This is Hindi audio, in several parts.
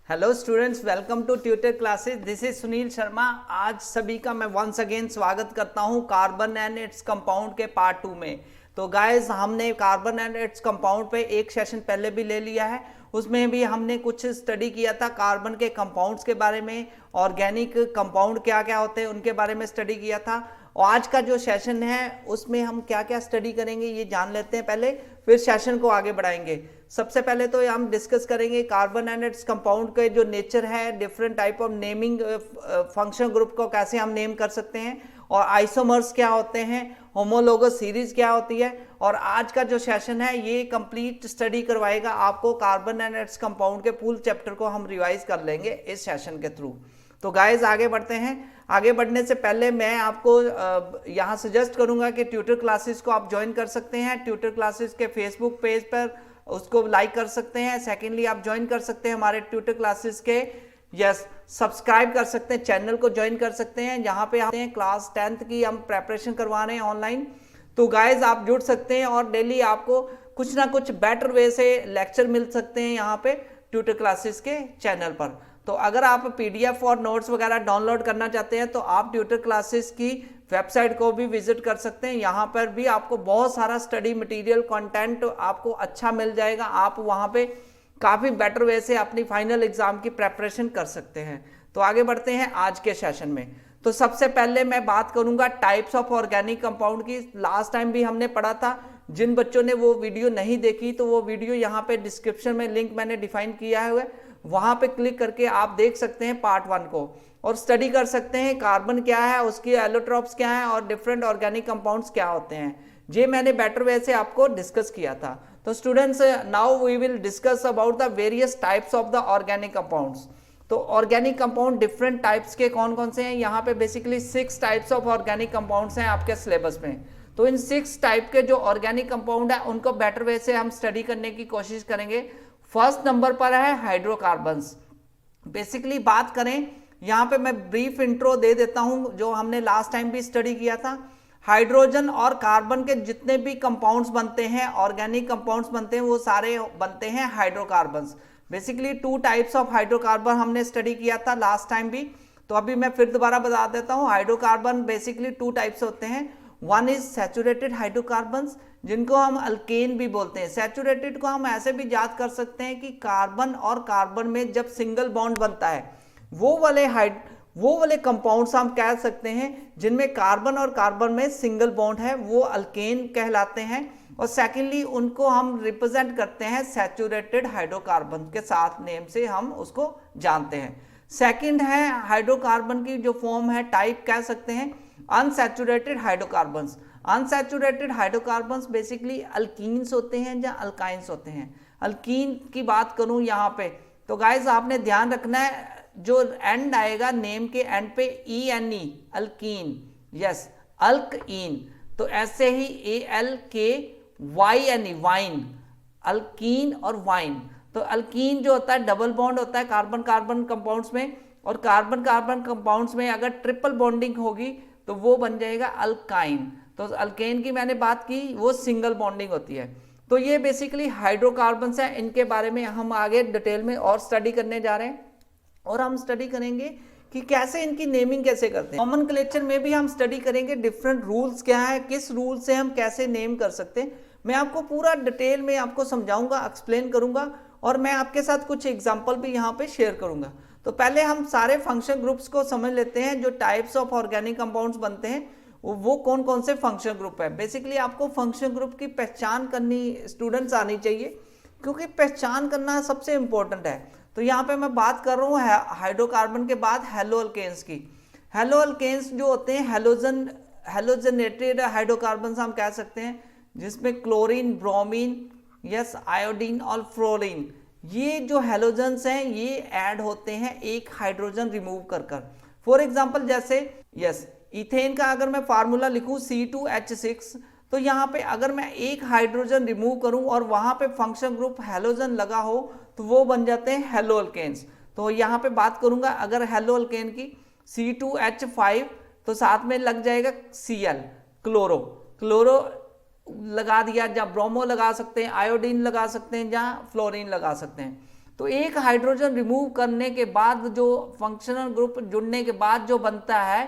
Hello students, welcome to tutor classes. This is Sunil Sharma. आज सभी का मैं वंस अगेन स्वागत करता हूं कार्बन एंड इट्स कंपाउंड के पार्ट 2 में। तो गाइस, हमने कार्बन एंड इट्स कंपाउंड पे एक सेशन पहले भी ले लिया है। उसमें भी हमने कुछ स्टडी किया था कार्बन के कंपाउंड्स के बारे में, ऑर्गेनिक कंपाउंड क्या क्या होते हैं उनके बारे में स्टडी किया था। और आज का जो सेशन है उसमें हम क्या क्या स्टडी करेंगे ये जान लेते हैं पहले, फिर सेशन को आगे बढ़ाएंगे। सबसे पहले तो हम डिस्कस करेंगे कार्बन एंड इट्स कंपाउंड के जो नेचर है, different type of naming, function group को कैसे हम नेम कर सकते हैं, और आइसोमर्स क्या होते हैं, होमोलोगस सीरीज क्या होती है। और आज का जो सेशन है ये कंप्लीट स्टडी करवाएगा आपको कार्बन एंड इट्स कंपाउंड के फुल चैप्टर को हम रिवाइज कर लेंगे इस सेशन के थ्रू। तो गाइज आगे बढ़ते हैं। आगे बढ़ने से पहले मैं आपको यहाँ सजेस्ट करूंगा कि ट्यूटर क्लासेस को आप ज्वाइन कर सकते हैं। ट्यूटर क्लासेस के फेसबुक पेज पर उसको लाइक कर सकते हैं। सेकेंडली आप ज्वाइन कर सकते हैं हमारे ट्यूटर क्लासेस के, सब्सक्राइब कर सकते हैं, चैनल को ज्वाइन कर सकते हैं। यहाँ पे आते हैं क्लास 10th की हम प्रेपरेशन करवा रहे हैं ऑनलाइन। तो गाइज आप जुड़ सकते हैं और डेली आपको कुछ ना कुछ बेटर वे से लेक्चर मिल सकते हैं यहाँ पे ट्यूटर क्लासेस के चैनल पर। तो अगर आप पीडीएफ और नोट्स वगैरह डाउनलोड करना चाहते हैं तो आप ट्यूटर क्लासेस की वेबसाइट को भी विजिट कर सकते हैं। यहाँ पर भी आपको बहुत सारा स्टडी मटेरियल कंटेंट आपको अच्छा मिल जाएगा। आप वहाँ पे काफ़ी बेटर वे से अपनी फाइनल एग्जाम की प्रेपरेशन कर सकते हैं। तो आगे बढ़ते हैं आज के सेशन में। तो सबसे पहले मैं बात करूंगा टाइप्स ऑफ ऑर्गेनिक कंपाउंड की। लास्ट टाइम भी हमने पढ़ा था। जिन बच्चों ने वो वीडियो नहीं देखी तो वो वीडियो यहाँ पे डिस्क्रिप्शन में लिंक मैंने डिफाइन किया है, वहां पे क्लिक करके आप देख सकते हैं पार्ट 1 को और स्टडी कर सकते हैं कार्बन क्या है, उसकी एलोट्रोप्स क्या है और डिफरेंट ऑर्गेनिक कंपाउंड्स क्या होते हैं। ये मैंने बेटर वे से आपको डिस्कस किया था। तो students, now we will discuss about the various types of the organic compounds. तो ऑर्गेनिक कंपाउंड डिफरेंट टाइप्स के कौन कौन से हैं, यहाँ पे basically 6 types of organic compounds हैं आपके सिलेबस में। तो इन 6 टाइप के जो ऑर्गेनिक कंपाउंड है उनको बेटर वे से हम स्टडी करने की कोशिश करेंगे। फर्स्ट नंबर पर है हाइड्रोकार्बन्स। बेसिकली बात करें, यहाँ पे मैं ब्रीफ इंट्रो दे देता हूं जो हमने लास्ट टाइम भी स्टडी किया था। हाइड्रोजन और कार्बन के जितने भी कंपाउंड्स बनते हैं, ऑर्गेनिक कंपाउंड्स बनते हैं, वो सारे बनते हैं hydrocarbons. Basically 2 types of hydrocarbon हमने स्टडी किया था लास्ट टाइम भी, तो अभी मैं फिर दोबारा बता देता हूँ। हाइड्रोकार्बन बेसिकली 2 टाइप्स होते हैं। वन इज सैचुरेटेड हाइड्रोकार्बन्स, जिनको हम अल्केन भी बोलते हैं। सैचुरेटेड को हम ऐसे भी याद कर सकते हैं कि कार्बन और कार्बन में जब सिंगल बॉन्ड बनता है वो वाले कंपाउंड्स हम कह सकते हैं जिनमें कार्बन और कार्बन में सिंगल बॉन्ड है, वो अल्केन कहलाते हैं। और सेकेंडली उनको हम रिप्रेजेंट करते हैं सैचुरेटेड हाइड्रोकार्बन के साथ, नेम से हम उसको जानते हैं। सेकेंड है हाइड्रोकार्बन की जो फॉर्म है, टाइप कह सकते हैं unsaturated hydrocarbons. Unsaturated hydrocarbons basically alkenes होते हैं या अल्काइंस होते हैं। अल्कीन की बात करूं यहाँ पे तो गाइस आपने ध्यान रखना है, जो एंड आएगा नेम के एंड पे ENE, अल्कीन, यस अल्कइन। तो ऐसे ही ALKYNE, वाइन, अल्कीन और वाइन। तो अल्कीन जो होता है डबल बॉन्ड होता है कार्बन कार्बन कंपाउंड्स में, और कार्बन कार्बन कंपाउंड्स में अगर ट्रिपल बॉन्डिंग होगी तो वो बन जाएगा अल्काइन। तो अल्केन की मैंने बात की, वो सिंगल बॉन्डिंग होती है। तो ये बेसिकली हाइड्रोकार्बन्स हैं। इनके बारे में हम आगे डिटेल में और स्टडी करने जा रहे हैं, और हम स्टडी करेंगे कि कैसे इनकी नेमिंग कैसे करते हैं। नॉमेनक्लेचर में भी हम स्टडी करेंगे डिफरेंट रूल्स क्या है, किस रूल से हम कैसे नेम कर सकते हैं। मैं आपको पूरा डिटेल में आपको समझाऊंगा, एक्सप्लेन करूंगा, और मैं आपके साथ कुछ एग्जाम्पल भी यहाँ पे शेयर करूंगा। तो पहले हम सारे फंक्शन ग्रुप्स को समझ लेते हैं। जो टाइप्स ऑफ ऑर्गेनिक कंपाउंड्स बनते हैं वो कौन कौन से फंक्शन ग्रुप है। बेसिकली आपको फंक्शन ग्रुप की पहचान करनी स्टूडेंट्स आनी चाहिए, क्योंकि पहचान करना सबसे इंपॉर्टेंट है। तो यहाँ पे मैं बात कर रहा हूँ हाइड्रोकार्बन के बाद हेलो अल्केन्स की। हेलो अल्केन्स जो होते हैं हेलोजनेटेड हाइड्रोकार्बन हम कह सकते हैं, जिसमें क्लोरीन, ब्रोमीन, यस आयोडीन और फ्लोरीन, ये जो हेलोजन्स हैं ये ऐड होते हैं एक हाइड्रोजन रिमूव कर। फॉर एग्जांपल जैसे इथेन का अगर मैं फार्मूला लिखूं C2H6, तो यहाँ पे अगर मैं एक हाइड्रोजन रिमूव करूं और वहां पे फंक्शन ग्रुप हेलोजन लगा हो तो वो बन जाते हैं हेलो अल्केन्स। तो यहाँ पे बात करूंगा अगर हेलो अल्केन की C2H5, तो साथ में लग जाएगा Cl, क्लोरो लगा दिया, या ब्रोमो लगा सकते हैं, आयोडीन लगा सकते हैं, या फ्लोरीन लगा सकते हैं। तो एक हाइड्रोजन रिमूव करने के बाद जो फंक्शनल ग्रुप जुड़ने के बाद जो बनता है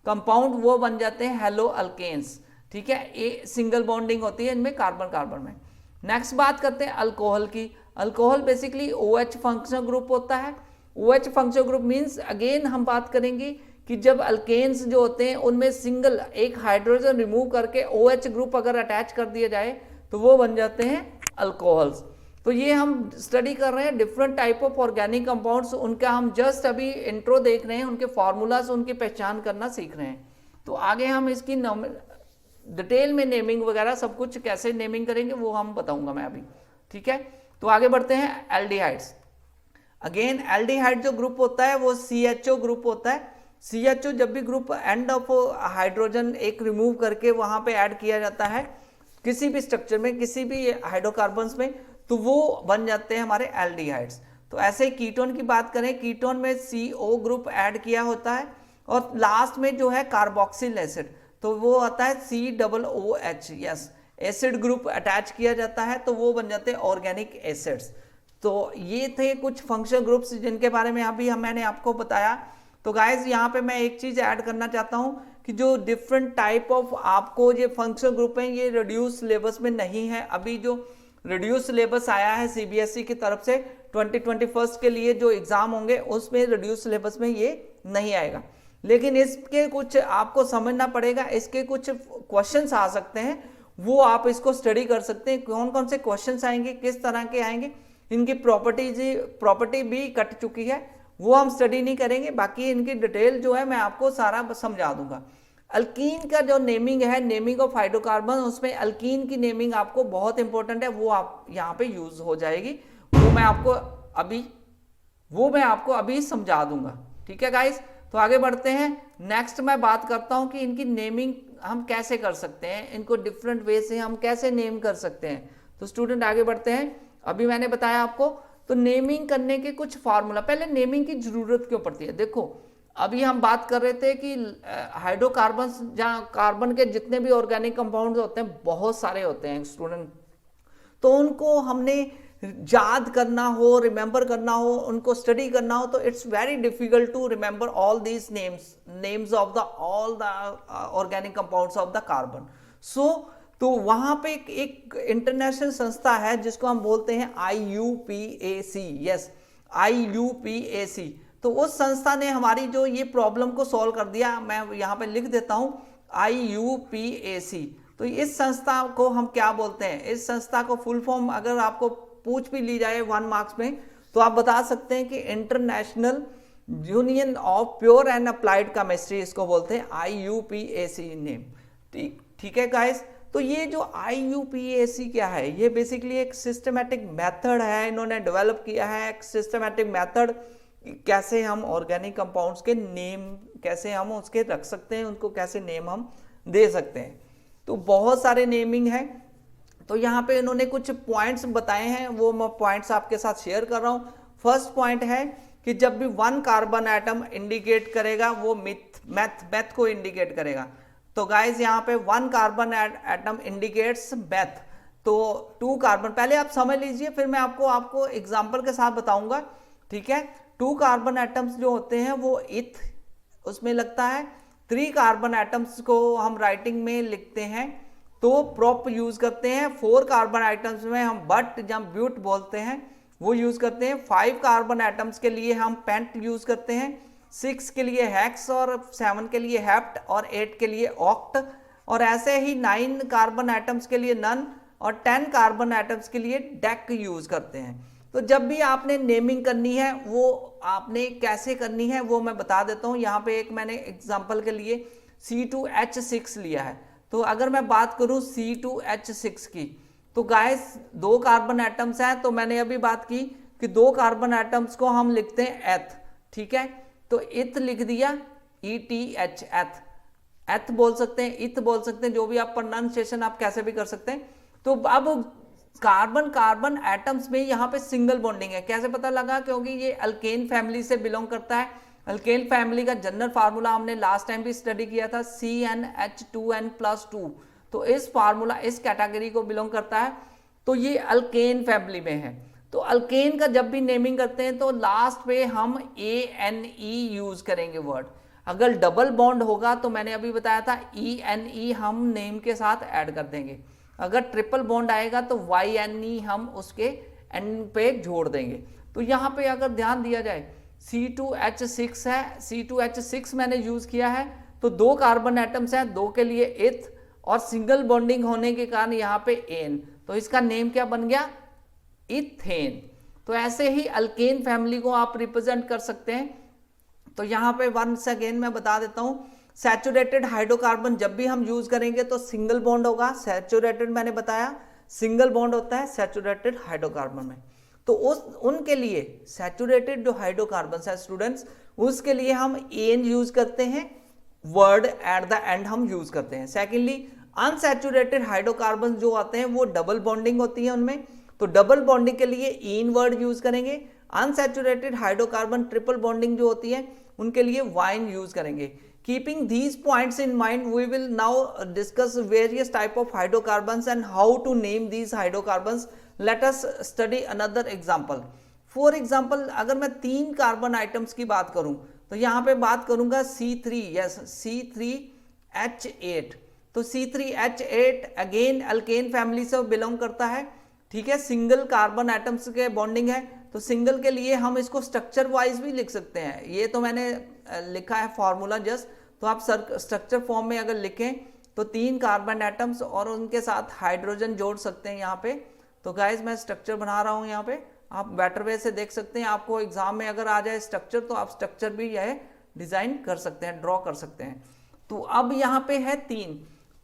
कंपाउंड, वो बन जाते हैं हेलो अल्केन्स। ठीक है, ये सिंगल बॉन्डिंग होती है इनमें कार्बन कार्बन में। नेक्स्ट बात करते हैं अल्कोहल की। Alcohol basically OH functional group होता है। OH functional group means again हम बात करेंगे कि जब अल्केन्स जो होते हैं उनमें सिंगल एक हाइड्रोजन रिमूव करके OH ग्रुप अगर अटैच कर दिया जाए तो वो बन जाते हैं अल्कोहल्स। तो ये हम स्टडी कर रहे हैं different type of organic compounds, उनका हम जस्ट अभी इंट्रो देख रहे हैं, उनके फॉर्मूलाज उनकी पहचान करना सीख रहे हैं। तो आगे हम इसकी डिटेल में नेमिंग वगैरह सब कुछ कैसे नेमिंग करेंगे वो हम बताऊंगा मैं अभी। ठीक है, तो आगे बढ़ते हैं एल्डिहाइड्स। अगेन एल्डिहाइड जो ग्रुप होता है वो CHO ग्रुप होता है। CHO जब भी ग्रुप एंड ऑफ हाइड्रोजन एक रिमूव करके वहां पे ऐड किया जाता है किसी भी स्ट्रक्चर में, किसी भी हाइड्रोकार्बन्स में, तो वो बन जाते हैं हमारे एल्डिहाइड्स। तो ऐसे ही कीटोन की बात करें, कीटोन में CO ग्रुप ऐड किया होता है और लास्ट में जो है कार्बोक्सिल एसिड, तो वो आता है COOH। Yes, acid group attach किया जाता है तो वो बन जाते हैं ऑर्गेनिक एसिड्स। तो ये थे कुछ फंक्शनल ग्रुप्स जिनके बारे में अभी मैंने आपको बताया। तो गाइज यहाँ पे मैं एक चीज ऐड करना चाहता हूँ कि जो डिफरेंट टाइप ऑफ आपको ये फंक्शनल ग्रुप हैं ये रिड्यूस सिलेबस में नहीं है। अभी जो रिड्यूस सिलेबस आया है CBSE की तरफ से 2021 के लिए जो एग्जाम होंगे उसमें रिड्यूस सिलेबस में ये नहीं आएगा, लेकिन इसके कुछ आपको समझना पड़ेगा, इसके कुछ क्वेश्चंस आ सकते हैं, वो आप इसको स्टडी कर सकते हैं। कौन कौन से क्वेश्चंस आएंगे, किस तरह के आएंगे, इनकी प्रॉपर्टी भी कट चुकी है, वो हम स्टडी नहीं करेंगे। बाकी इनकी डिटेल जो है मैं आपको सारा समझा दूंगा। अल्कीन का जो नेमिंग है, नेमिंग ऑफ हाइड्रोकार्बन, उसमें अल्कीन की नेमिंग आपको बहुत इंपॉर्टेंट है, वो आप यहाँ पे यूज हो जाएगी, वो मैं आपको अभी समझा दूंगा। ठीक है गाइस, तो आगे बढ़ते हैं। नेक्स्ट मैं बात करता हूं कि इनकी नेमिंग हम कैसे कर सकते हैं, इनको डिफरेंट वे से हम कैसे नेम कर सकते हैं। तो स्टूडेंट आगे बढ़ते हैं। अभी मैंने बताया आपको, तो नेमिंग करने के कुछ फार्मूला। पहले नेमिंग की जरूरत क्यों पड़ती है, देखो अभी हम बात कर रहे थे कि हाइड्रोकार्बन, जहाँ कार्बन के जितने भी ऑर्गेनिक कंपाउंड होते हैं बहुत सारे होते हैं स्टूडेंट, तो उनको हमने याद करना हो, रिमेंबर करना हो, उनको स्टडी करना हो, तो it's very difficult to remember all these names of the all the organic compounds of the carbon. तो वहां पे एक इंटरनेशनल संस्था है जिसको हम बोलते हैं IUPAC। Yes, IUPAC। तो उस संस्था ने हमारी जो ये प्रॉब्लम को सॉल्व कर दिया। मैं यहाँ पे लिख देता हूँ IUPAC। तो इस संस्था को हम क्या बोलते हैं, इस संस्था को फुल फॉर्म अगर आपको पूछ भी ली जाए 1 मार्क्स में तो आप बता सकते हैं कि international union of pure and applied chemistry, इसको बोलते हैं IUPAC नेम। ठीक है गाइस, तो ये जो IUPAC क्या है, ये बेसिकली एक सिस्टमेटिक मेथड है, इन्होंने डेवलप किया है एक सिस्टमेटिक मेथड, कैसे हम ऑर्गेनिक कंपाउंड्स के नेम कैसे हम उसके रख सकते हैं, उनको कैसे नेम हम दे सकते हैं। तो बहुत सारे नेमिंग है, तो यहाँ पे इन्होंने कुछ पॉइंट्स बताए हैं, वो मैं पॉइंट्स आपके साथ शेयर कर रहा हूँ। फर्स्ट पॉइंट है कि जब भी 1 कार्बन एटम इंडिकेट करेगा वो मैथ को इंडिकेट करेगा। तो गाइज यहाँ पे 1 कार्बन एटम इंडिकेट्स मैथ, तो 2 कार्बन, पहले आप समझ लीजिए फिर मैं आपको एग्जांपल के साथ बताऊंगा। ठीक है, 2 कार्बन एटम्स जो होते हैं वो इथ उसमें लगता है, 3 कार्बन एटम्स को हम राइटिंग में लिखते हैं तो प्रोप यूज करते हैं, 4 कार्बन एटम्स में हम बट या ब्यूट बोलते हैं वो यूज करते हैं, 5 कार्बन एटम्स के लिए हम पेंट यूज करते हैं, 6 के लिए हेक्स और 7 के लिए हेप्ट और 8 के लिए ऑक्ट, और ऐसे ही 9 कार्बन एटम्स के लिए नन और 10 कार्बन एटम्स के लिए डेक यूज करते हैं। तो जब भी आपने नेमिंग करनी है वो आपने कैसे करनी है वो मैं बता देता हूँ। यहाँ पे एक मैंने एग्जांपल के लिए C2H6 लिया है, तो अगर मैं बात करूँ C2H6 की, तो गाइस 2 कार्बन एटम्स हैं, तो मैंने अभी बात की कि 2 कार्बन एटम्स को हम लिखते हैं एथ। ठीक है, तो इथ लिख दिया ETH, एथ बोल सकते हैं, इथ बोल सकते हैं, जो भी आप प्रोनाउंसिएशन आप कैसे भी कर सकते हैं। तो अब कार्बन एटम्स में यहाँ पे सिंगल बॉन्डिंग है, कैसे पता लगा, क्योंकि ये अल्केन फैमिली से बिलोंग करता है। अल्केन फैमिली का जनरल फार्मूला हमने लास्ट टाइम भी स्टडी किया था, CnH2n+2, तो इस फार्मूला इस कैटेगरी को बिलोंग करता है, तो ये अल्केन फैमिली में है। तो अल्केन का जब भी नेमिंग करते हैं तो लास्ट पे हम ANE यूज करेंगे वर्ड। अगर डबल बॉन्ड होगा तो मैंने अभी बताया था ENE हम नेम के साथ ऐड कर देंगे। अगर ट्रिपल बॉन्ड आएगा तो YNE हम उसके एंड पे जोड़ देंगे। तो यहाँ पे अगर ध्यान दिया जाए C2H6 है, C2H6 मैंने यूज किया है, तो 2 कार्बन एटम्स हैं, 2 के लिए इथ और सिंगल बॉन्डिंग होने के कारण यहाँ पे एन, तो इसका नेम क्या बन गया, इथेन। तो ऐसे ही अल्केन फैमिली को आप रिप्रेजेंट कर सकते हैं। तो यहाँ पे वंस अगेन मैं बता देता हूँ, सैचुरेटेड हाइड्रोकार्बन जब भी हम यूज करेंगे तो सिंगल बॉन्ड होगा। सैचुरेटेड मैंने बताया सिंगल बॉन्ड होता है सैचुरेटेड हाइड्रोकार्बन में। तो उनके लिए सैचुरेटेड जो हाइड्रोकार्बन है स्टूडेंट्स, उसके लिए हम एन यूज करते हैं, वर्ड एट द एंड हम यूज करते हैं। सेकेंडली अनसैचुरेटेड हाइड्रोकार्बन जो आते हैं वो डबल बॉन्डिंग होती है उनमें, तो डबल बॉन्डिंग के लिए इन वर्ड यूज करेंगे। अनसैचुरेटेड हाइड्रोकार्बन ट्रिपल बॉन्डिंग जो होती है उनके लिए वाइन यूज करेंगे। Keeping these points in mind we will now discuss various type of hydrocarbons and how to name these hydrocarbons. Let us study another example. For example अगर मैं 3 कार्बन आइटम्स की बात करूं तो यहाँ पे बात करूंगा C3, यस C3H8। तो C3H8 अगेन अल्केन फैमिली से बिलोंग करता है, ठीक है, सिंगल कार्बन एटम्स के बॉन्डिंग है। तो सिंगल के लिए हम इसको स्ट्रक्चर वाइज भी लिख सकते हैं, ये तो मैंने लिखा है फॉर्मूला जस्ट, तो आप स्ट्रक्चर फॉर्म में अगर लिखें तो 3 कार्बन एटम्स और उनके साथ हाइड्रोजन जोड़ सकते हैं यहाँ पे। तो गाइज मैं स्ट्रक्चर बना रहा हूँ यहाँ पे, आप बेटर वे से देख सकते हैं। आपको एग्जाम में अगर आ जाए स्ट्रक्चर तो आप स्ट्रक्चर भी यह डिजाइन कर सकते हैं, ड्रॉ कर सकते हैं। तो अब यहाँ पे है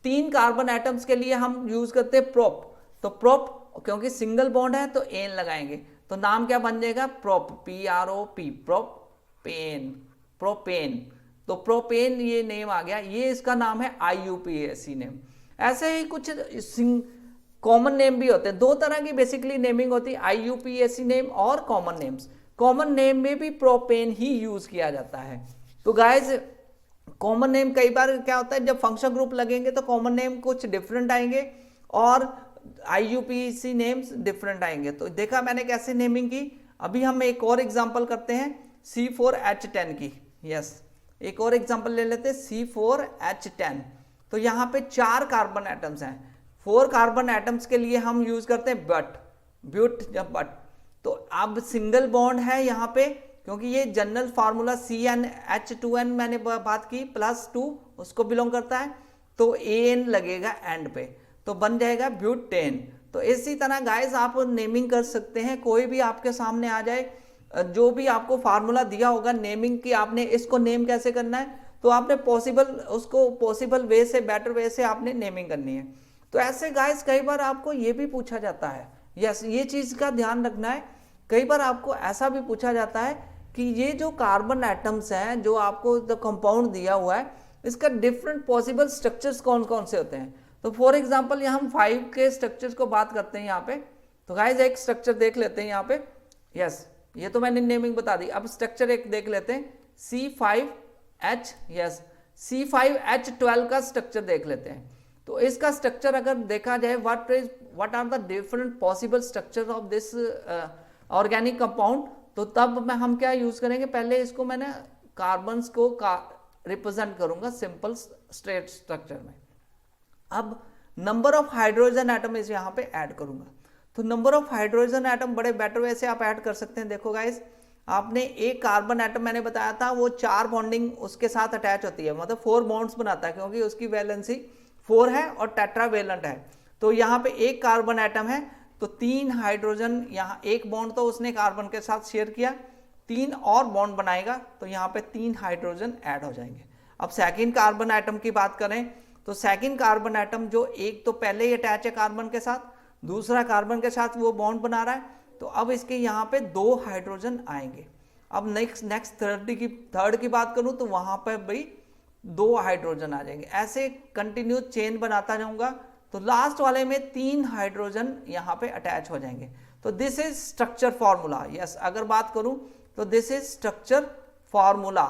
3 कार्बन एटम्स के लिए हम यूज करते हैं प्रोप। तो प्रोप क्योंकि सिंगल बॉन्ड है तो एन लगाएंगे, तो नाम क्या बन जाएगा, प्रोप, PROP, प्रोपेन, प्रोपेन। तो प्रोपेन ये नेम आ गया, ये इसका नाम है IUPAC नेम। ऐसे ही कुछ कॉमन नेम भी होते हैं, 2 तरह की बेसिकली नेमिंग होती है, IUPAC नेम और कॉमन नेम्स। कॉमन नेम में भी प्रोपेन ही यूज किया जाता है। तो गाइज कॉमन नेम कई बार क्या होता है, जब फंक्शन ग्रुप लगेंगे तो कॉमन नेम कुछ डिफरेंट आएंगे और IUPAC नेम्स डिफरेंट आएंगे। तो देखा मैंने कैसे नेमिंग की। अभी हम एक और एग्जांपल करते हैं C4H10 की, यस एक और एग्जांपल ले लेते हैं C4H10। तो यहाँ पे 4 कार्बन एटम्स हैं, 4 कार्बन एटम्स के लिए हम यूज करते हैं ब्यूट। तो अब सिंगल बॉन्ड है यहाँ पे, क्योंकि ये जनरल फार्मूला CnH2n मैंने बात की +2 उसको बिलोंग करता है, तो AN लगेगा एंड पे, तो बन जाएगा ब्यूटेन। तो इसी तरह गाइस आप नेमिंग कर सकते हैं, कोई भी आपके सामने आ जाए, जो भी आपको फार्मूला दिया होगा नेमिंग की, आपने इसको नेम कैसे करना है, तो आपने उसको पॉसिबल वे से, बेटर वे से आपने नेमिंग करनी है। तो ऐसे गाइस कई बार आपको ये भी पूछा जाता है, यस ये चीज का ध्यान रखना है, कई बार आपको ऐसा भी पूछा जाता है कि ये जो कार्बन एटम्स हैं जो आपको कंपाउंड दिया हुआ है, इसका डिफरेंट पॉसिबल स्ट्रक्चर्स कौन कौन से होते हैं। तो फॉर एग्जांपल यहाँ हम 5 के स्ट्रक्चर्स को बात करते हैं यहाँ पे। तो गाइस एक स्ट्रक्चर देख लेते हैं यहाँ पे, यस ये तो मैंने नेमिंग बता दी। अब स्ट्रक्चर एक देख लेते हैं C5H, यस C5H12 का स्ट्रक्चर देख लेते हैं। तो इसका स्ट्रक्चर अगर देखा जाए, what are the different possible structure of this organic compound, तो तब हम क्या यूज करेंगे, पहले इसको मैंने कार्बन्स को रिप्रेजेंट करूंगा सिंपल स्ट्रेट स्ट्रक्चर में। अब नंबर ऑफ हाइड्रोजन एटम इस यहाँ पे ऐड करूंगा। तो नंबर ऑफ हाइड्रोजन एटम बड़े बेटर वे से आप ऐड कर सकते हैं। देखो गाइस, आपने एक कार्बन एटम मैंने बताया था वो 4 बॉन्डिंग उसके साथ अटैच होती है, मतलब 4 बॉन्ड्स बनाता है, क्योंकि उसकी वैलेंसी 4 है और टेट्रावेलेंट है। तो यहाँ पे एक कार्बन एटम है तो 3 हाइड्रोजन, यहाँ एक बॉन्ड तो उसने कार्बन के साथ शेयर किया, 3 और बॉन्ड बनाएगा, तो यहाँ पे 3 हाइड्रोजन ऐड हो जाएंगे। अब सेकंड कार्बन एटम की बात करें तो सेकंड कार्बन एटम जो एक तो पहले ही अटैच है कार्बन के साथ, दूसरा कार्बन के साथ वो बॉन्ड बना रहा है, तो अब इसके यहाँ पे 2 हाइड्रोजन आएंगे। अब नेक्स्ट थर्ड की बात करूं तो वहां पर भाई 2 हाइड्रोजन आ जाएंगे। ऐसे कंटिन्यू चेन बनाता जाऊंगा, तो लास्ट वाले में 3 हाइड्रोजन यहाँ पे अटैच हो जाएंगे। तो this is structure formula, yes अगर बात करूं तो this is structure formula.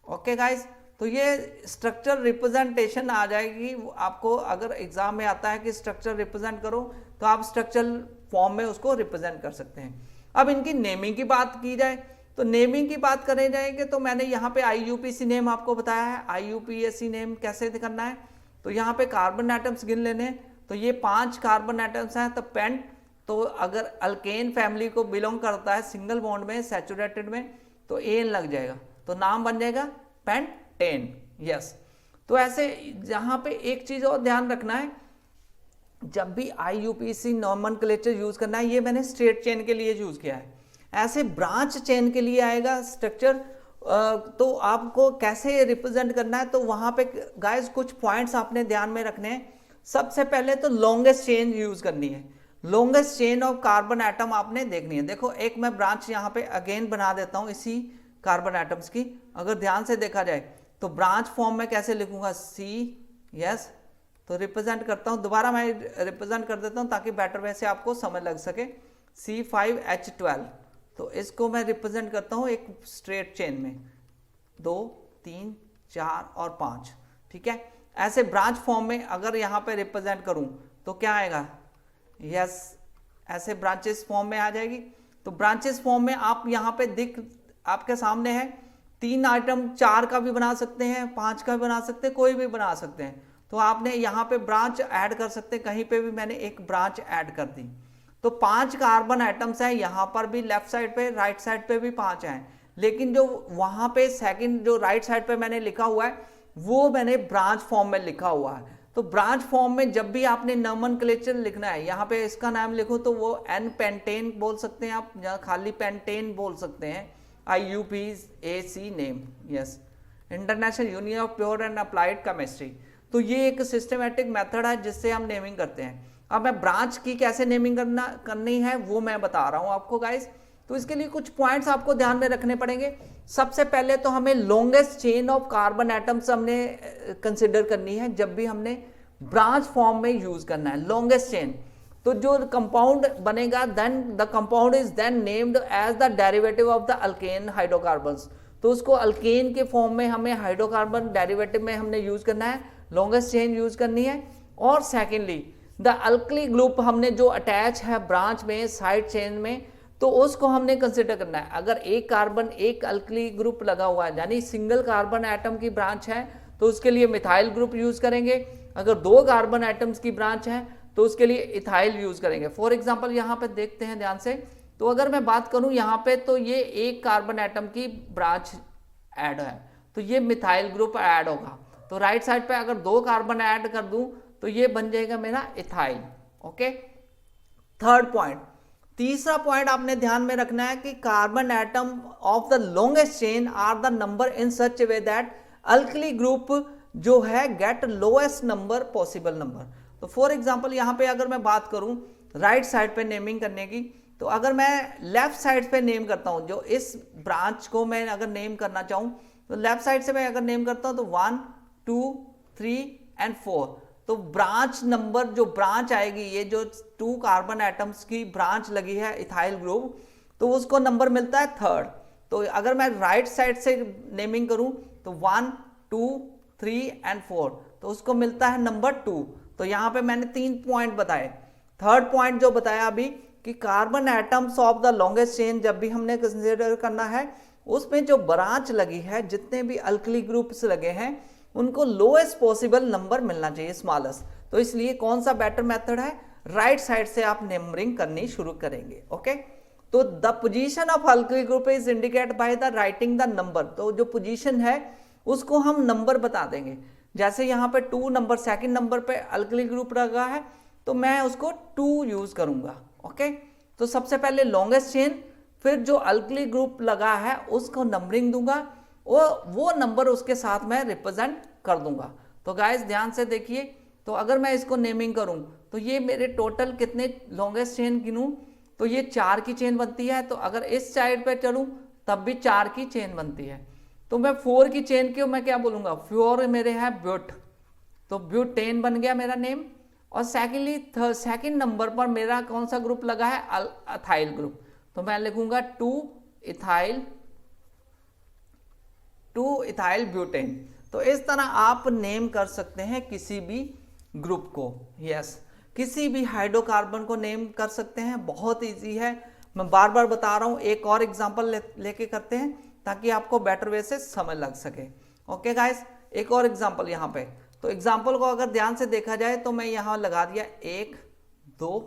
Okay guys, तो ये स्ट्रक्चर रिप्रेजेंटेशन आ जाएगी आपको, अगर एग्जाम में आता है कि स्ट्रक्चर रिप्रेजेंट करो, तो आप स्ट्रक्चर फॉर्म में उसको रिप्रेजेंट कर सकते हैं। अब इनकी नेमिंग की बात की जाए तो नेमिंग की बात करें जाएंगे तो मैंने यहाँ पे IUPAC नेम आपको बताया है। IUPAC नेम कैसे करना है, तो यहाँ पे कार्बन एटम्स गिन लेने हैं, तो ये 5 कार्बन एटम्स हैं। तो पेंट, तो अगर अल्केन फैमिली को बिलोंग करता है सिंगल बॉन्ड में सैचुरेटेड में तो एन लग जाएगा, तो नाम बन जाएगा पेंटेन। यस, तो ऐसे यहाँ पे एक चीज और ध्यान रखना है, जब भी IUPAC नॉमेनक्लेचर यूज करना है, ये मैंने स्ट्रेट चेन के लिए यूज किया है। ऐसे ब्रांच चेन के लिए आएगा स्ट्रक्चर, तो आपको कैसे रिप्रेजेंट करना है, तो वहां पे गाइस कुछ पॉइंट्स आपने ध्यान में रखने हैं। सबसे पहले तो लॉन्गेस्ट चेन यूज करनी है, longest chain of carbon atom आपने देखनी है। देखो एक मैं ब्रांच यहाँ पे अगेन बना देता हूँ इसी कार्बन एटम्स की। अगर ध्यान से देखा जाए तो ब्रांच फॉर्म में कैसे लिखूंगा, C, यस, तो रिप्रेजेंट करता हूँ, दोबारा मैं रिप्रेजेंट कर देता हूँ ताकि बेटर वे से आपको समझ लग सके। C5H12, तो इसको मैं रिप्रेजेंट करता हूँ एक स्ट्रेट चेन में 2, 3, 4 और 5, ठीक है। ऐसे ब्रांच फॉर्म में अगर यहाँ पे रिप्रेजेंट करूँ तो क्या आएगा, यस, ऐसे ब्रांचेस फॉर्म में आ जाएगी। तो ब्रांचेस फॉर्म में आप यहाँ पे दिख आपके सामने है 3 आइटम, 4 का भी बना सकते हैं, 5 का भी बना सकते हैं, कोई भी बना सकते हैं। तो आपने यहाँ पे ब्रांच ऐड कर सकते हैं, कहीं पे भी मैंने एक ब्रांच ऐड कर दी। तो 5 कार्बन एटम्स हैं, यहाँ पर भी लेफ्ट साइड पे, राइट साइड पे भी 5 हैं, लेकिन जो वहां पे सेकंड जो राइट साइड पे मैंने लिखा हुआ है वो मैंने ब्रांच फॉर्म में लिखा हुआ है। तो ब्रांच फॉर्म में जब भी आपने नॉमेनक्लेचर लिखना है, यहाँ पे इसका नाम लिखो तो वो N पेंटेन बोल सकते हैं आप, या खाली पेंटेन बोल सकते हैं। IUPAC name, yes, international union of pure and applied chemistry. तो ये एक सिस्टमेटिक मेथड है जिससे हम नेमिंग करते हैं। अब मैं ब्रांच की कैसे नेमिंग करनी है वो मैं बता रहा हूँ आपको गाइस। तो इसके लिए कुछ पॉइंट्स आपको ध्यान में रखने पड़ेंगे। सबसे पहले तो हमें longest chain of carbon atoms हमने कंसिडर करनी है जब भी हमने ब्रांच फॉर्म में यूज करना है लॉन्गेस्ट चेन। तो जो कंपाउंड बनेगा then the compound is then named as the derivative of the alkane hydrocarbons. तो उसको अल्केन के फॉर्म में हमें हाइड्रोकार्बन डेरिवेटिव में हमने यूज करना है, लॉन्गेस्ट चेन यूज करनी है। और सेकेंडली द अल्कली ग्रुप हमने जो अटैच है ब्रांच में साइड चेन में, तो उसको हमने कंसिडर करना है। अगर एक कार्बन एक अल्कली ग्रुप लगा हुआ है यानी सिंगल कार्बन एटम की ब्रांच है तो उसके लिए मिथाइल ग्रुप यूज करेंगे। अगर 2 कार्बन एटम्स की ब्रांच है तो उसके लिए इथाइल यूज करेंगे। फॉर एग्जांपल यहाँ पे देखते हैं ध्यान से, तो अगर मैं बात करूं यहाँ पे तो ये एक कार्बन एटम की ब्रांच ऐड है तो ये मिथाइल ग्रुप ऐड होगा। तो राइट साइड पे अगर 2 कार्बन ऐड कर दूं तो ये बन जाएगा मेरा इथाइल। ओके, थर्ड पॉइंट, तीसरा पॉइंट आपने ध्यान में रखना है कि carbon atom of the longest chain are the number in such way that alkali group जो है get lowest number possible number. तो फॉर एग्जांपल यहाँ पे अगर मैं बात करूं राइट साइड पे नेमिंग करने की, तो अगर मैं लेफ्ट साइड पे नेम करता हूं, जो इस ब्रांच को मैं अगर नेम करना चाहूं तो लेफ्ट साइड से मैं अगर नेम करता हूं तो 1, 2, 3 एंड 4, तो ब्रांच नंबर जो ब्रांच आएगी, ये जो 2 कार्बन एटम्स की ब्रांच लगी है इथाइल ग्रुप, तो उसको नंबर मिलता है 3rd। तो अगर मैं राइट साइड से नेमिंग करूं तो 1, 2, 3 एंड 4, तो उसको मिलता है नंबर 2। तो यहां पे मैंने 3 पॉइंट बताए। थर्ड पॉइंट जो बताया अभी कि carbon atoms of the longest chain जब भी हमने कंसिडर करना है उसमें जो ब्रांच लगी है, जितने भी अल्कली ग्रुप्स लगे हैं उनको लोएस्ट पॉसिबल नंबर मिलना चाहिए, स्मॉलेस्ट। तो इसलिए कौन सा बेटर मेथड है, राइट साइड से आप नंबरिंग करनी शुरू करेंगे। ओके, तो the position of alkali group is indicate by the writing the number. तो जो पोजीशन है उसको हम नंबर बता देंगे। जैसे यहाँ पे 2 नंबर, सेकंड नंबर पे अल्कली ग्रुप लगा है तो मैं उसको 2 यूज करूंगा। ओके, तो सबसे पहले लॉन्गेस्ट चेन, फिर जो अल्कली ग्रुप लगा है उसको नंबरिंग दूंगा और वो नंबर उसके साथ मैं रिप्रेजेंट कर दूंगा। तो गाइस ध्यान से देखिए, तो अगर मैं इसको नेमिंग करूं तो ये मेरे टोटल कितने लॉन्गेस्ट चेन गिनूं तो ये 4 की चेन बनती है। तो अगर इस साइड पे चलूं तब भी 4 की चेन बनती है। तो मैं 4 की चेन की मैं क्या बोलूंगा, 4 मेरे है ब्यूट, तो ब्यूटेन बन गया मेरा नेम। और सेकेंडली सेकेंड नंबर पर मेरा कौन सा ग्रुप लगा है, अथाइल ग्रुप, तो मैं लिखूंगा 2 इथाइल ब्यूटेन। तो इस तरह आप नेम कर सकते हैं किसी भी ग्रुप को। यस, किसी भी हाइड्रोकार्बन को नेम कर सकते हैं, बहुत इजी है। मैं बार बार बता रहा हूँ, एक और एग्जांपल लेके करते हैं ताकि आपको बेटर वे से समझ लग सके। ओके गाइस, एक और एग्जांपल यहाँ पे। तो एग्जांपल को अगर ध्यान से देखा जाए तो मैं यहाँ लगा दिया 1 2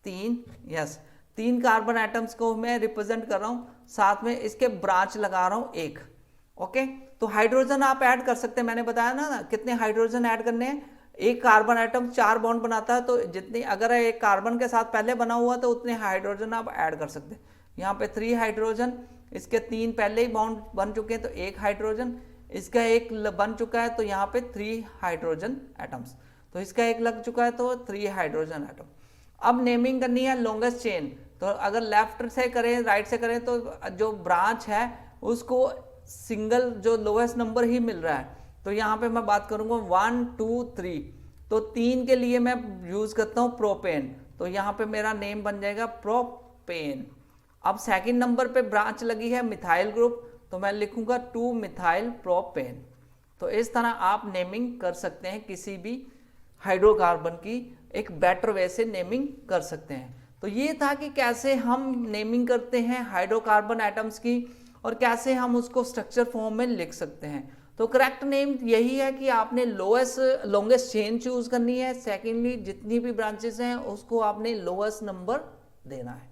3, यस 3 कार्बन एटम्स को मैं रिप्रेजेंट कर रहा हूँ, साथ में इसके ब्रांच लगा रहा हूँ 1। ओके, तो हाइड्रोजन आप ऐड कर सकते हैं, मैंने बताया ना कितने हाइड्रोजन ऐड करने हैं। एक कार्बन एटम 4 बॉन्ड बनाता है, तो जितनी अगर एक कार्बन के साथ पहले बना हुआ तो उतने हाइड्रोजन आप ऐड कर सकते हैं। यहाँ पे 3 हाइड्रोजन, इसके 3 पहले ही बॉन्ड बन चुके हैं तो 1 हाइड्रोजन, इसका 1 बन चुका है तो यहाँ पे 3 हाइड्रोजन एटम्स, तो इसका 1 लग चुका है तो 3 हाइड्रोजन एटम। अब नेमिंग करनी है लॉन्गेस्ट चेन, तो अगर लेफ्ट से करें राइट से करें तो जो ब्रांच है उसको सिंगल जो लोएस्ट नंबर ही मिल रहा है। तो यहाँ पे मैं बात करूंगा 1 2 3, तो 3 के लिए मैं यूज करता हूँ प्रोपेन, तो यहाँ पे मेरा नेम बन जाएगा प्रोपेन। अब सेकंड नंबर पे ब्रांच लगी है मिथाइल ग्रुप, तो मैं लिखूंगा 2 मिथाइल प्रोपेन। तो इस तरह आप नेमिंग कर सकते हैं किसी भी हाइड्रोकार्बन की, एक बेटर वे से नेमिंग कर सकते हैं। तो ये था कि कैसे हम नेमिंग करते हैं हाइड्रोकार्बन एटम्स की और कैसे हम उसको स्ट्रक्चर फॉर्म में लिख सकते हैं। तो करेक्ट नेम यही है कि आपने लॉन्गेस्ट चेन चूज करनी है, सेकेंडली जितनी भी ब्रांचेस हैं उसको आपने लोएस्ट नंबर देना है।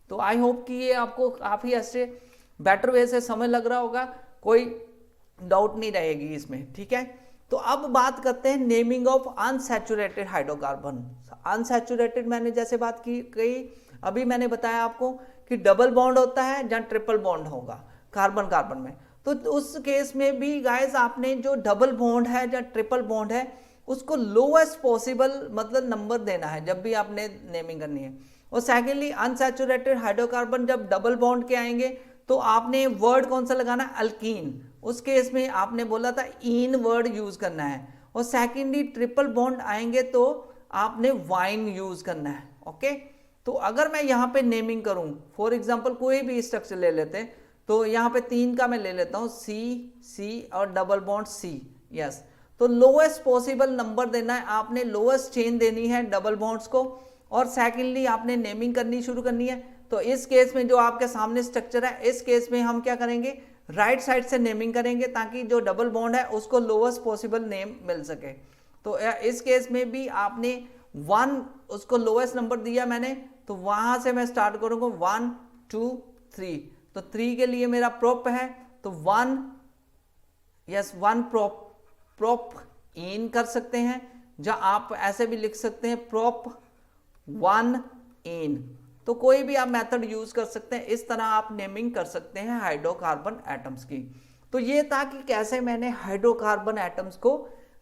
तो आई होप कि ये आपको काफी अच्छे बेटर वे से समझ लग रहा होगा, कोई डाउट नहीं रहेगी इसमें, ठीक है। तो अब बात करते हैं naming of unsaturated hydrocarbon. Unsaturated मैंने जैसे बात की कही, अभी मैंने बताया आपको कि डबल बॉन्ड होता है या ट्रिपल बॉन्ड होगा कार्बन कार्बन में, तो उस केस में भी गाइस आपने जो डबल बॉन्ड है या ट्रिपल बॉन्ड है उसको लोएस्ट पॉसिबल मतलब नंबर देना है जब भी आपने नेमिंग करनी है। और सेकेंडली अनसैचुरेटेड हाइड्रोकार्बन जब डबल बॉन्ड के आएंगे तो आपने वर्ड कौन सा लगाना है, अल्कीन, उस केस में आपने बोला था इन वर्ड यूज करना है। और सेकेंडली ट्रिपल बॉन्ड आएंगे तो आपने वाइन यूज करना है। ओके, तो अगर मैं यहाँ पे नेमिंग करूं, फॉर एग्जांपल कोई भी स्ट्रक्चर ले लेते हैं, तो यहाँ पे 3 का मैं ले लेता हूँ सी और डबल बॉन्ड सी, यस। तो लोएस्ट पॉसिबल नंबर देना है आपने, लोएस्ट चेन देनी है डबल बॉन्ड्स को, और सेकेंडली आपने नेमिंग करनी शुरू करनी है। तो इस केस में जो आपके सामने स्ट्रक्चर है, इस केस में हम क्या करेंगे, राइट साइड से नेमिंग करेंगे ताकि जो डबल बॉन्ड है उसको लोएस्ट पॉसिबल नेम मिल सके। तो इस केस में भी आपने 1 उसको लोएस्ट नंबर दिया मैंने, तो वहां से मैं स्टार्ट करूंगा 1 2 3, तो 3 के लिए मेरा प्रोप है तो 1, यस 1 प्रोप इन कर सकते हैं, जहां आप ऐसे भी लिख सकते हैं प्रोप 1 इन। तो कोई भी आप मेथड यूज कर सकते हैं, इस तरह आप नेमिंग कर सकते हैं हाइड्रोकार्बन एटम्स की। तो ये था कि कैसे मैंने हाइड्रोकार्बन एटम्स को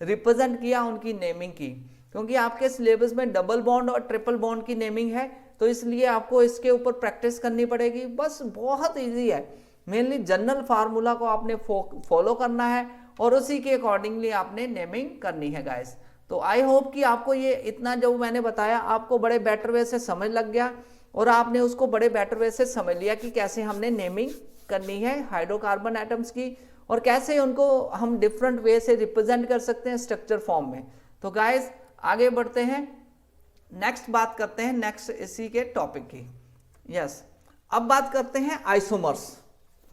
रिप्रेजेंट किया, उनकी नेमिंग की, क्योंकि आपके सिलेबस में डबल बॉन्ड और ट्रिपल बॉन्ड की नेमिंग है, तो इसलिए आपको इसके ऊपर प्रैक्टिस करनी पड़ेगी। बस बहुत इजी है, मेनली जनरल फार्मूला को आपने फॉलो करना है और उसी के अकॉर्डिंगली आपने नेमिंग करनी है गाइस। तो आई होप कि आपको ये इतना जो मैंने बताया आपको बड़े बेटर वे से समझ लग गया और आपने उसको बड़े बेटर वे से समझ लिया कि कैसे हमने नेमिंग करनी है हाइड्रोकार्बन एटम्स की और कैसे उनको हम डिफरेंट वे से रिप्रेजेंट कर सकते हैं स्ट्रक्चर फॉर्म में। तो गाइस आगे बढ़ते हैं, नेक्स्ट बात करते हैं नेक्स्ट इसी के टॉपिक की। यस, अब बात करते हैं आइसोमर्स।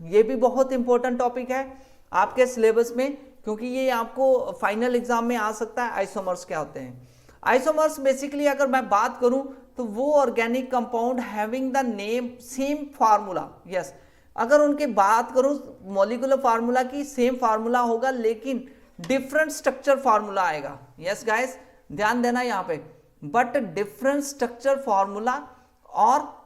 ये भी बहुत इंपॉर्टेंट टॉपिक है आपके सिलेबस में, क्योंकि ये आपको फाइनल एग्जाम में आ सकता है। आइसोमर्स क्या होते हैं? आइसोमर्स बेसिकली अगर मैं बात करूं तो वो organic compound having the name same formula. Yes, अगर उनकी बात करूं मॉलिक्यूलर फार्मूला की सेम फार्मूला होगा लेकिन डिफरेंट स्ट्रक्चर फार्मूला आएगा। यस गाइस, ध्यान देना यहाँ पे, बट डिफरेंट स्ट्रक्चर फार्मूला, और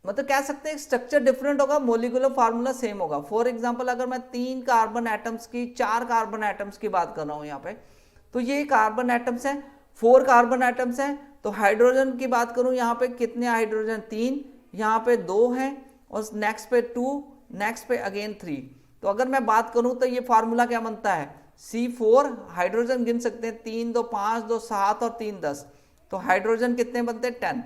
मतलब कह सकते हैं स्ट्रक्चर डिफरेंट होगा, मॉलिक्यूलर फार्मूला सेम होगा। फॉर एग्जांपल अगर मैं 3 कार्बन एटम्स की 4 कार्बन एटम्स की बात कर रहा हूं यहाँ पे, तो ये कार्बन एटम्स हैं, 4 कार्बन एटम्स हैं। तो हाइड्रोजन की बात करूं यहाँ पे कितने हाइड्रोजन, 3, यहाँ पे 2 हैं और नेक्स्ट पे 2, नेक्स्ट पे अगेन 3। तो अगर मैं बात करूं तो ये फार्मूला क्या बनता है, C4 हाइड्रोजन गिन सकते हैं, 3 2 5 2 7 और 3 10, तो हाइड्रोजन कितने बनते हैं 10,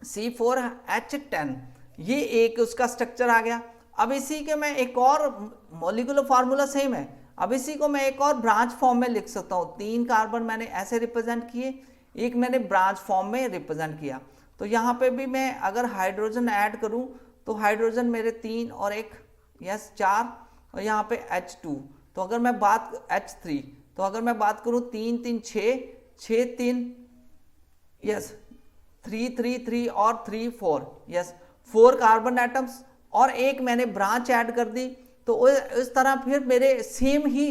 C4H10। ये एक उसका स्ट्रक्चर आ गया। अब इसी के मैं एक और मॉलिक्यूलर फार्मूला सेम है, अब इसी को मैं एक और ब्रांच फॉर्म में लिख सकता हूँ। 3 कार्बन मैंने ऐसे रिप्रेजेंट किए, एक मैंने ब्रांच फॉर्म में रिप्रेजेंट किया। तो यहाँ पे भी मैं अगर हाइड्रोजन ऐड करूँ तो हाइड्रोजन मेरे 3 और 1 यस 4 और यहाँ पे H2। तो अगर मैं बात H3, तो अगर मैं बात करूँ 3 3 6 6 3 यस 3 3 3 और 3 4 यस 4 कार्बन एटम्स और एक मैंने ब्रांच ऐड कर दी। तो इस तरह फिर मेरे सेम ही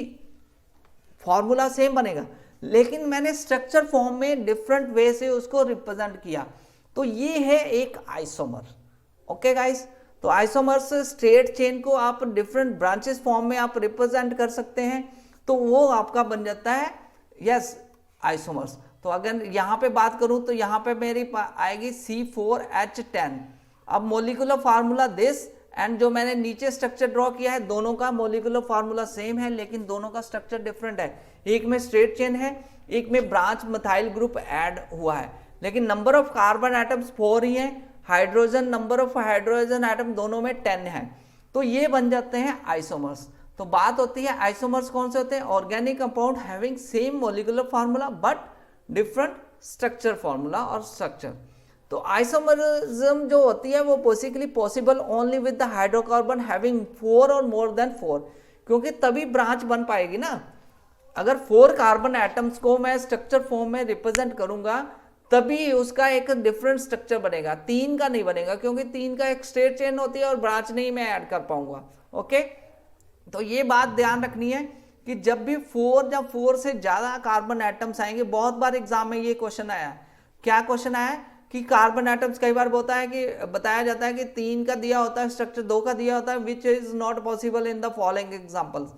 फॉर्मूला सेम बनेगा, लेकिन मैंने स्ट्रक्चर फॉर्म में डिफरेंट वे से उसको रिप्रेजेंट किया। तो ये है एक आइसोमर। ओके गाइस, तो आइसोमर्स स्ट्रेट चेन को आप डिफरेंट ब्रांचेस फॉर्म में आप रिप्रेजेंट कर सकते हैं, तो वो आपका बन जाता है यस आइसोमर्स। तो अगर यहाँ पे बात करूँ तो यहाँ पे मेरी आएगी C4H10। अब मोलिकुलर फार्मूला दिस एंड जो मैंने नीचे स्ट्रक्चर ड्रॉ किया है, दोनों का मोलिकुलर फार्मूला सेम है, लेकिन दोनों का स्ट्रक्चर डिफरेंट है। एक में स्ट्रेट चेन है, एक में ब्रांच मिथाइल ग्रुप ऐड हुआ है, लेकिन नंबर ऑफ कार्बन एटम्स 4 ही है। Hydrogen number of hydrogen atom दोनों में 10 है। तो ये बन जाते हैं आइसोमर्स। तो बात होती है आइसोमर्स कौन से होते हैं? Organic compound having same molecular formula but different structure formula और स्ट्रक्चर। तो आइसोमरिज्म जो होती है वो basically possible only with the hydrocarbon having 4 और मोर देन 4, क्योंकि तभी ब्रांच बन पाएगी ना। अगर 4 कार्बन एटम्स को मैं स्ट्रक्चर फॉर्म में रिप्रेजेंट करूंगा तभी उसका एक डिफरेंट स्ट्रक्चर बनेगा, 3 का नहीं बनेगा, क्योंकि 3 का एक स्ट्रेट चेन होती है और ब्रांच नहीं मैं ऐड कर पाऊंगा। ओके, तो ये बात ध्यान रखनी है कि जब भी 4 या 4 से ज्यादा कार्बन एटम्स आएंगे, बहुत बार एग्जाम में ये क्वेश्चन आया। क्या क्वेश्चन आया कि कार्बन एटम्स कई बार होता है कि बताया जाता है कि 3 का दिया होता है स्ट्रक्चर, 2 का दिया होता है, which is not possible in the following examples.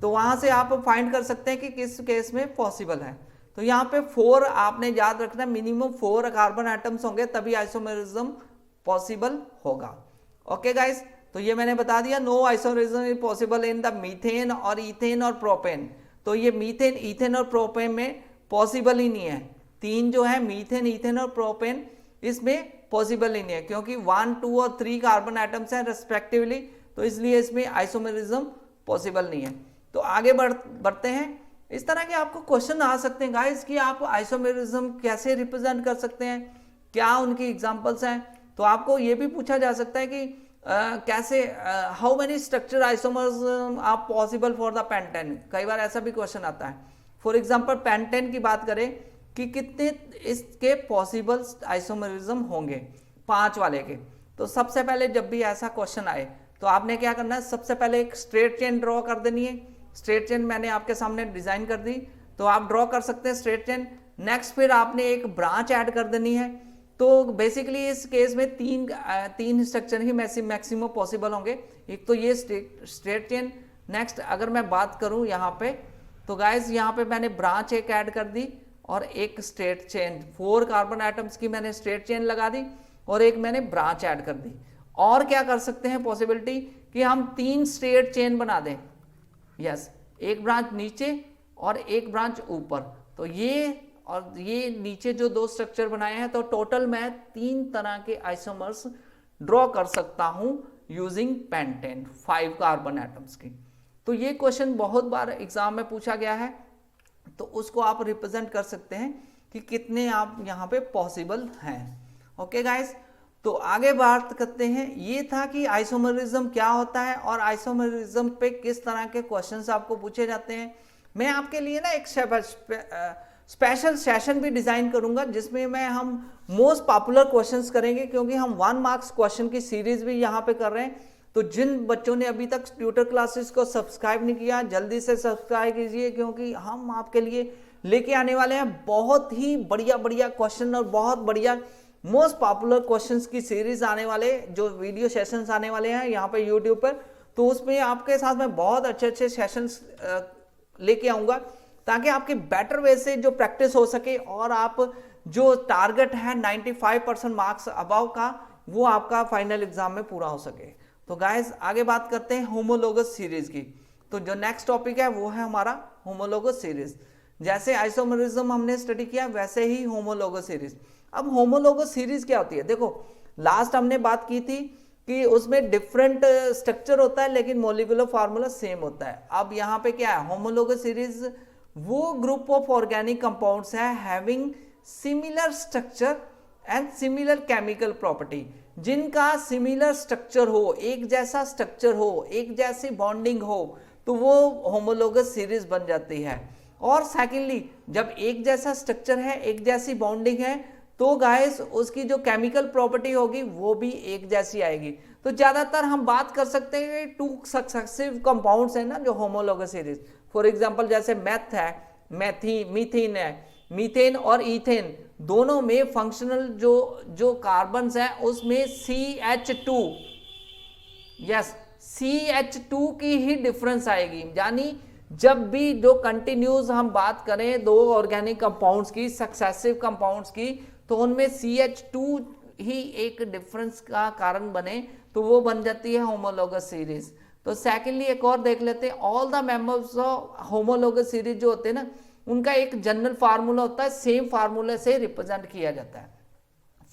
तो वहां से आप फाइंड कर सकते हैं कि किस केस में पॉसिबल है। तो यहाँ पे 4 आपने याद रखना, मिनिमम 4 कार्बन एटम्स होंगे तभी आइसोमेरिज्म पॉसिबल होगा। ओके गाइस, तो ये मैंने बता दिया, no isomerism is possible in the methane और इथेन और प्रोपेन। तो ये मीथेन, इथेन और प्रोपेन में पॉसिबल ही नहीं है। 3 जो है मीथेन, इथेन और प्रोपेन, इसमें पॉसिबल ही नहीं है, क्योंकि 1, 2 और 3 कार्बन एटम्स हैं रेस्पेक्टिवली, तो इसलिए इसमें आइसोमेरिज्म पॉसिबल नहीं है। तो आगे बढ़ते हैं। इस तरह के आपको क्वेश्चन आ सकते हैं गाइस कि आप आइसोमेरिज्म कैसे रिप्रेजेंट कर सकते हैं, क्या उनकी एग्जांपल्स हैं। तो आपको ये भी पूछा जा सकता है कि कैसे how many structure isomers are possible for the pentane. कई बार ऐसा भी क्वेश्चन आता है। फॉर एग्जांपल पेंटेन की बात करें कि कितने इसके पॉसिबल आइसोमेरिज्म होंगे 5 वाले के। तो सबसे पहले जब भी ऐसा क्वेश्चन आए तो आपने क्या करना है, सबसे पहले एक स्ट्रेट चेन ड्रॉ कर देनी है। स्ट्रेट चेन मैंने आपके सामने डिजाइन कर दी, तो आप ड्रॉ कर सकते हैं स्ट्रेट चेन। नेक्स्ट फिर आपने एक ब्रांच ऐड कर देनी है। तो बेसिकली इस केस में तीन स्ट्रक्चर ही मैक्सिमम पॉसिबल होंगे। एक तो ये स्ट्रेट चेन। नेक्स्ट अगर मैं बात करूं यहाँ पे, तो गाइस यहाँ पे मैंने ब्रांच एक ऐड कर दी और एक स्ट्रेट चेन, 4 कार्बन एटम्स की मैंने स्ट्रेट चेन लगा दी और एक मैंने ब्रांच ऐड कर दी। और क्या कर सकते हैं पॉसिबिलिटी कि हम 3 स्ट्रेट चेन बना दें। यस, एक ब्रांच नीचे और एक ब्रांच ऊपर। तो ये और ये नीचे जो 2 स्ट्रक्चर बनाए हैं, तो टोटल मैं 3 तरह के आइसोमर्स ड्रॉ कर सकता हूं यूजिंग पेंटेन 5 कार्बन एटम्स की। तो ये क्वेश्चन बहुत बार एग्जाम में पूछा गया है, तो उसको आप रिप्रेजेंट कर सकते हैं कि कितने आप यहाँ पे पॉसिबल हैं। ओके गाइस, तो आगे बात करते हैं। ये था कि आइसोमेरिज्म क्या होता है और आइसोमेरिज्म पे किस तरह के क्वेश्चंस आपको पूछे जाते हैं। मैं आपके लिए ना एक स्पेशल सेशन भी डिजाइन करूंगा जिसमें हम मोस्ट पॉपुलर क्वेश्चंस करेंगे, क्योंकि हम 1 मार्क्स क्वेश्चन की सीरीज भी यहाँ पे कर रहे हैं। तो जिन बच्चों ने अभी तक ट्यूटर क्लासेस को सब्सक्राइब नहीं किया, जल्दी से सब्सक्राइब कीजिए, क्योंकि हम आपके लिए लेके आने वाले हैं बहुत ही बढ़िया बढ़िया क्वेश्चन और बहुत बढ़िया मोस्ट पॉपुलर क्वेश्चंस की सीरीज आने वाले, जो वीडियो सेशंस आने वाले हैं यहाँ पे यूट्यूब पर। तो उसमें आपके साथ मैं बहुत अच्छे अच्छे सेशंस लेके आऊँगा, ताकि आपकी बेटर वे से जो प्रैक्टिस हो सके और आप जो टारगेट है 95% मार्क्स अबव का, वो आपका फाइनल एग्जाम में पूरा हो सके। तो गाइस आगे बात करते हैं होमोलोगस सीरीज की। तो जो नेक्स्ट टॉपिक है वो है हमारा होमोलोगस सीरीज। जैसे आइसोमेरिज्म हमने स्टडी किया, वैसे ही होमोलोगस सीरीज। अब होमोलोगस सीरीज क्या होती है? देखो, लास्ट हमने बात की थी कि उसमें डिफरेंट स्ट्रक्चर होता है लेकिन मॉलिक्यूलर फार्मूला सेम होता है। अब यहाँ पे क्या है, होमोलोगस सीरीज वो ग्रुप ऑफ ऑर्गेनिक कंपाउंड्स है having similar structure and similar chemical property, जिनका सिमिलर स्ट्रक्चर हो, एक जैसा स्ट्रक्चर हो, एक जैसी बॉन्डिंग हो, तो वो होमोलोगस सीरीज बन जाती है। और सेकेंडली जब एक जैसा स्ट्रक्चर है, एक जैसी बॉन्डिंग है, तो गाइस उसकी जो केमिकल प्रॉपर्टी होगी वो भी एक जैसी आएगी। तो ज्यादातर हम बात कर सकते हैं कि 2 सक्सेसिव कंपाउंड्स है ना जो होमोलोगस सीरीज, फॉर एग्जांपल जैसे मेथ है, मीथेन है, मीथेन और इथेन दोनों में फंक्शनल जो कार्बन्स है उसमें CH2, यस CH2 की ही डिफरेंस आएगी। यानी जब भी जो कंटिन्यूस हम बात करें दो ऑर्गेनिक कंपाउंड्स की, सक्सेसिव कंपाउंड्स की, तो उनमें CH2 ही एक डिफरेंस का कारण बने तो वो बन जाती है होमोलोगस सीरीज। तो सेकेंडली एक और देख लेते हैं, all the members of homologous series जो होते हैं ना, उनका एक जनरल फार्मूला होता है, सेम फार्मूले से रिप्रेजेंट किया जाता है।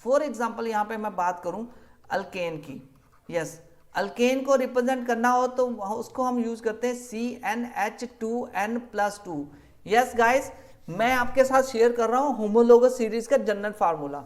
फॉर एग्जांपल यहाँ पे मैं बात करूं अल्केन की, यस अल्केन को रिप्रेजेंट करना हो तो उसको हम यूज करते हैं CnH2n+2। यस गाइस, मैं आपके साथ शेयर कर रहा हूं होमोलोगस सीरीज का जनरल फार्मूला।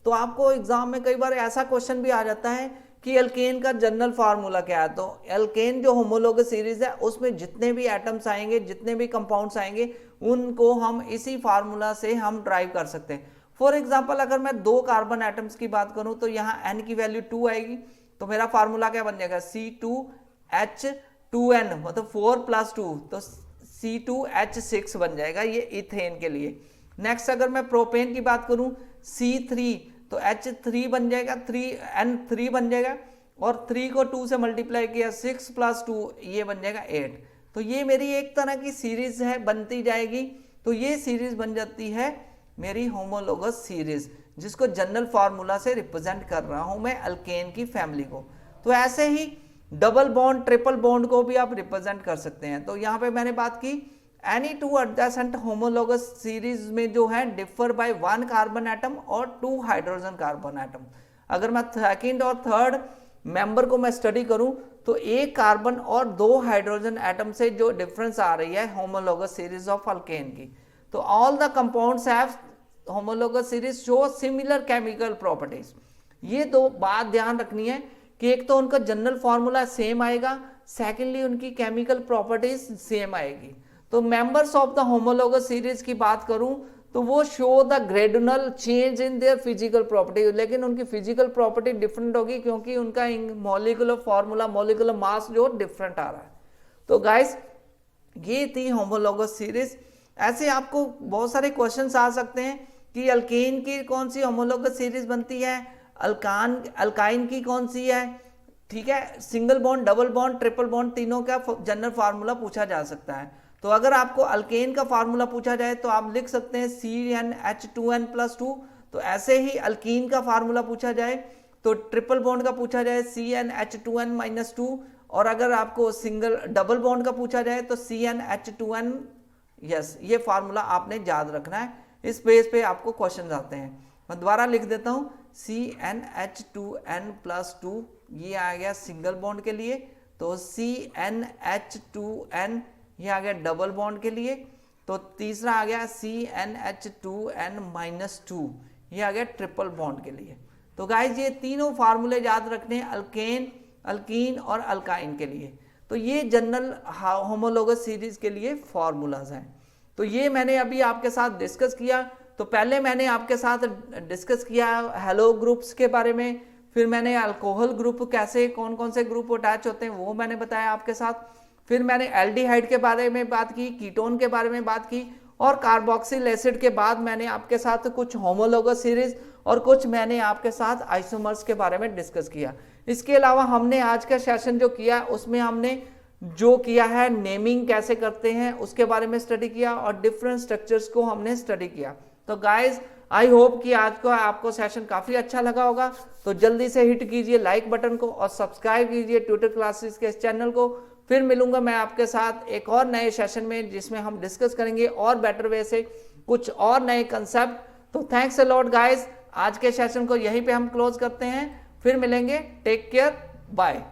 तो आपको एग्जाम में कई बार ऐसा क्वेश्चन भी आ जाता है कि अल्केन का जनरल फार्मूला क्या है। तो अल्केन जो होमोलोगस सीरीज है उसमें जितने भी एटम्स आएंगे, जितने भी कंपाउंड्स आएंगे, उनको हम इसी फार्मूला से हम ड्राइव कर सकते हैं। फॉर एग्जाम्पल अगर मैं 2 कार्बन एटम्स की बात करूं तो यहाँ n की वैल्यू 2 आएगी, तो मेरा फार्मूला क्या बन जाएगा C2H2n, मतलब 4+2, तो C2H6 बन जाएगा, ये इथेन के लिए। नेक्स्ट अगर मैं प्रोपेन की बात करूं C3, तो H3 बन जाएगा, 3N3 बन जाएगा, और 3 को 2 से मल्टीप्लाई किया 6+2, ये बन जाएगा 8। तो ये मेरी एक तरह की सीरीज है, बनती जाएगी। तो ये सीरीज बन जाती है मेरी होमोलोगस सीरीज, जिसको जनरल फार्मूला से रिप्रेजेंट कर रहा हूं मैं अल्केन की फैमिली को। तो ऐसे ही डबल बॉन्ड, ट्रिपल बॉन्ड को भी आप रिप्रेजेंट कर सकते हैं। तो यहाँ पे मैंने बात की एनी 2 एडजेसेंट होमोलोगस सीरीज में जो है डिफर बाय 1 कार्बन एटम और 2 हाइड्रोजन कार्बन एटम। अगर मैं सेकंड और थर्ड मेंबर को मैं स्टडी करूं तो 1 कार्बन और 2 हाइड्रोजन एटम से जो डिफरेंस आ रही है होमोलोगस सीरीज ऑफ अल्केन की। तो all the compounds have homologous series show similar chemical properties. ये 2 बात ध्यान रखनी है कि एक तो उनका जनरल फॉर्मूला सेम आएगा, सेकेंडली उनकी केमिकल प्रॉपर्टीज सेम आएगी। तो members of the homologous series की बात करूं तो वो show the gradual change in their physical property, लेकिन उनकी फिजिकल प्रॉपर्टी डिफरेंट होगी क्योंकि उनका मॉलिक्यूलर फॉर्मूला, मॉलिक्यूलर मास जो डिफरेंट आ रहा है। तो गाइस ये थी होमोलोगस सीरीज। ऐसे आपको बहुत सारे क्वेश्चंस आ सकते हैं कि अल्केन की कौन सी होमोलोगस सीरीज बनती है, अल्काइन की कौन सी है, ठीक है, single bond, double bond, triple bond, तीनों का जनरल फार्मूला पूछा जा सकता है। तो अगर आपको अल्केन का फार्मूला पूछा जाए तो आप लिख सकते हैं CnH2n+2। तो ऐसे ही अल्कीन का फार्मूला पूछा जाए तो ट्रिपल बॉन्ड का पूछा जाए CnH2n-2, और अगर आपको सिंगल डबल बॉन्ड का पूछा जाए तो CnH2n। यस, ये फार्मूला आपने याद रखना है, इस पेज पे आपको क्वेश्चन आते हैं। मैं दोबारा लिख देता हूँ CnH2n+2, ये आ गया सिंगल बॉन्ड के लिए, तो CnH2n ये आ गया डबल बॉन्ड के लिए, तो तीसरा आ गया CnH2n-2, ये आ गया ट्रिपल बॉन्ड के लिए। तो गाइज ये तीनों फार्मूले याद रखने हैं अल्केन, अल्कीन और अल्काइन के लिए। तो ये जनरल होमोलोगस सीरीज के लिए फार्मूलाज हैं। तो ये मैंने अभी आपके साथ डिस्कस किया। तो पहले मैंने आपके साथ डिस्कस किया हेलो ग्रुप्स के बारे में, फिर मैंने अल्कोहल ग्रुप कैसे, कौन कौन से ग्रुप अटैच होते हैं वो मैंने बताया आपके साथ, फिर मैंने एल्डिहाइड के बारे में बात की, कीटोन के बारे में बात की, और कार्बोक्सिल एसिड के बाद मैंने आपके साथ कुछ होमोलोगस सीरीज और कुछ मैंने आपके साथ आइसोमर्स के बारे में डिस्कस किया। इसके अलावा हमने आज का सेशन जो किया उसमें हमने जो किया है नेमिंग कैसे करते हैं उसके बारे में स्टडी किया, और डिफरेंट स्ट्रक्चर्स को हमने स्टडी किया। तो गाइज आई होप कि आज को आपको सेशन काफी अच्छा लगा होगा। तो जल्दी से हिट कीजिए लाइक बटन को और सब्सक्राइब कीजिए ट्यूटर क्लासेस के इस चैनल को। फिर मिलूंगा मैं आपके साथ एक और नए सेशन में जिसमें हम डिस्कस करेंगे और बेटर वे से कुछ और नए कंसेप्ट। तो थैंक्स अ लॉट गाइज, आज के सेशन को यहीं पे हम क्लोज करते हैं, फिर मिलेंगे, टेक केयर, बाय।